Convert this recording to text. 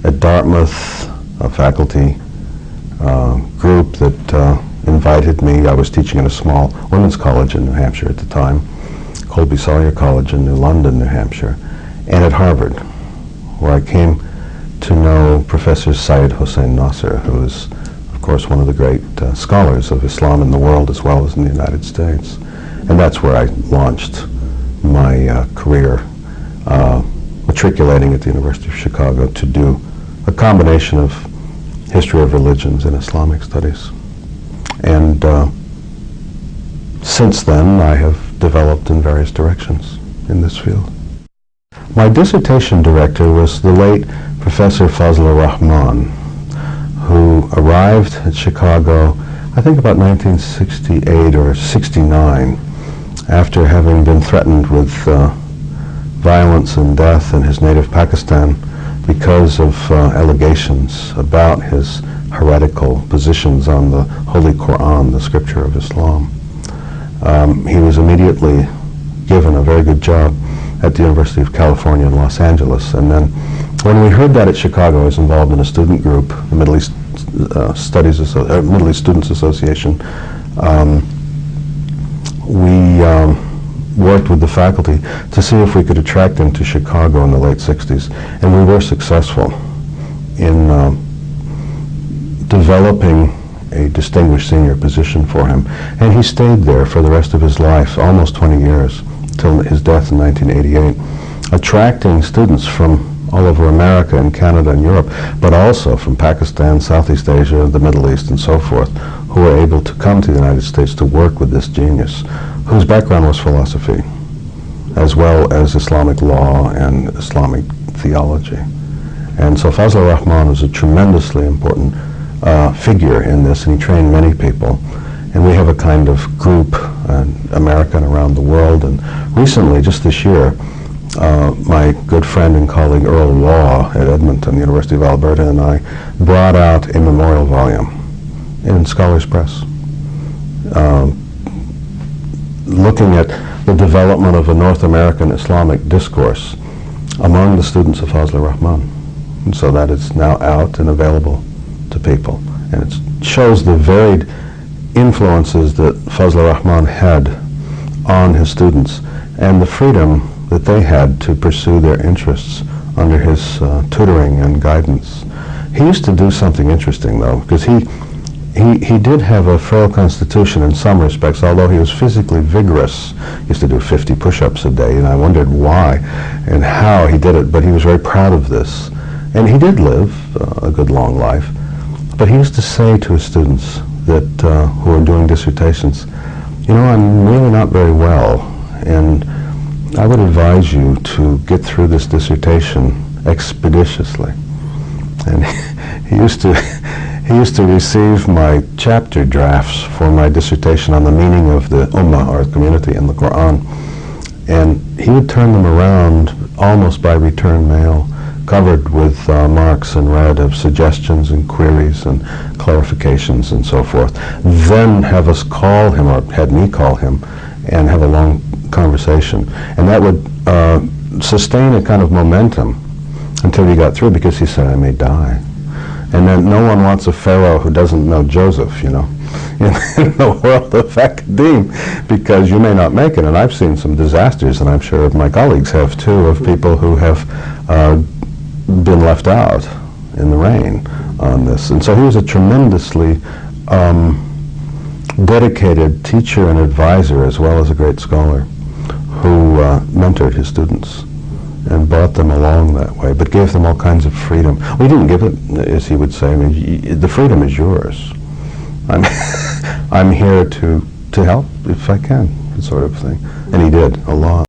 at Dartmouth, a faculty group that invited me. I was teaching in a small women's college in New Hampshire at the time, Colby Sawyer College in New London, New Hampshire, and at Harvard, where I came to know Professor Syed Hossein Nasr, who is, of course, one of the great scholars of Islam in the world as well as in the United States. And that's where I launched my career, matriculating at the University of Chicago to do a combination of history of religions and Islamic studies. And since then, I have developed in various directions in this field. My dissertation director was the late Professor Fazlur Rahman, who arrived at Chicago, I think about 1968 or 69, after having been threatened with violence and death in his native Pakistan because of allegations about his heretical positions on the Holy Quran, the scripture of Islam. He was immediately given a very good job at the University of California in Los Angeles, and then when we heard that at Chicago, I was involved in a student group, the Middle East Middle East Students Association. We worked with the faculty to see if we could attract him to Chicago in the late 60s, and we were successful in developing a distinguished senior position for him, and he stayed there for the rest of his life, almost 20 years, till his death in 1988, attracting students from all over America and Canada and Europe, but also from Pakistan, Southeast Asia, the Middle East, and so forth, who were able to come to the United States to work with this genius, whose background was philosophy, as well as Islamic law and Islamic theology. And so Fazlur Rahman was a tremendously important figure in this, and he trained many people. And we have a kind of group in America and around the world. And recently, just this year, my good friend and colleague Earl Law at Edmonton, University of Alberta, and I brought out a memorial volume in Scholars Press, looking at the development of a North American Islamic discourse among the students of Fazlur Rahman. And so that is now out and available to people. And it shows the varied influences that Fazlur Rahman had on his students and the freedom that they had to pursue their interests under his tutoring and guidance. He used to do something interesting, though, because he did have a frail constitution in some respects, although he was physically vigorous. He used to do 50 push-ups a day, and I wondered why and how he did it, but he was very proud of this. And he did live a good long life. But he used to say to his students that who were doing dissertations, you know, I'm really not very well, and I would advise you to get through this dissertation expeditiously. And he used to receive my chapter drafts for my dissertation on the meaning of the Ummah, or community, in the Quran, and he would turn them around almost by return mail, covered with marks in red of suggestions and queries and clarifications and so forth. Then have us call him, or had me call him, and have a long conversation. And that would sustain a kind of momentum until he got through, because he said, I may die. And then no one wants a pharaoh who doesn't know Joseph, you know, in the world of academe, because you may not make it. And I've seen some disasters, and I'm sure my colleagues have too, of people who have been left out in the rain on this. And so he was a tremendously dedicated teacher and advisor, as well as a great scholar, who mentored his students and brought them along that way, but gave them all kinds of freedom. We didn't give it, as he would say, I mean, the freedom is yours. I'm here to help if I can, sort of thing. And he did a lot.